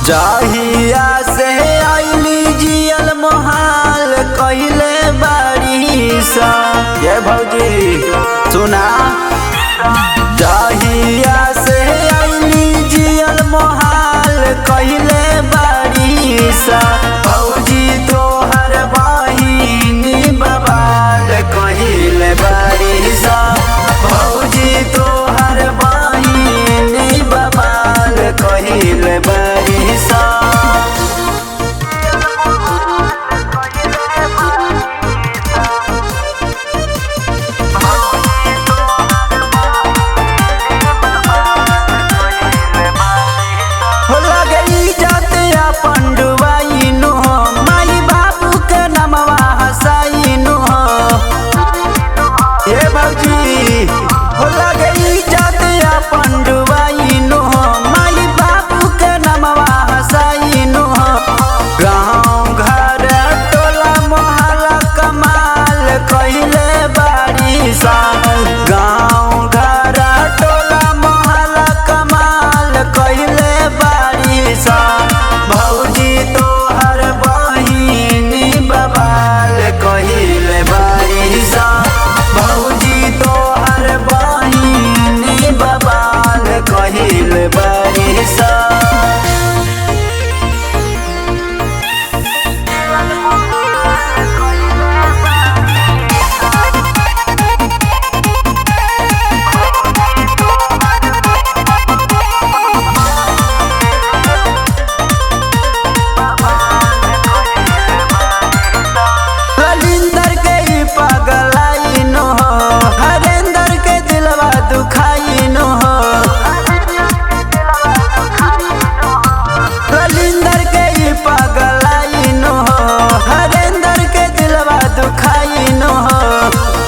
जहिया से आइली जियल मोहाल कहिले बारी सा। ये भौजी सुना, जहिया से आइली जियल मोहाल कहिले बारी सा। भौजी तोहर बहिनी बवाल कहिले बारी सा। भौजी तोहर बहिनी बवाल कहिले बारी सा। गाँव घर टोला मोहल्ला कमाल कहिले बारी सा। भौजी तोहर बहिनी बवाल कहिले बारी सा। भौजी तोहर बहिनी बवाल कहिले बारी सा।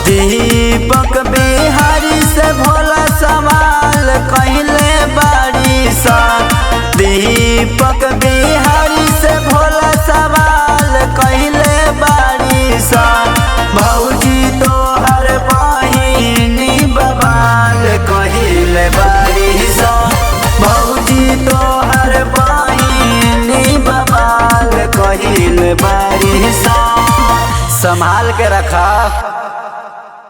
दीपक बिहारी से भोला सवाल कहिले बारी सा। दीपक बिहारी से भोला सवाल कहिले बारी सा। भौजी तोहर बहिनी बवाल कहिले बारी सा। भौजी तोहर बहिनी बवाल कहिले बारी सा। संभाल के रखा।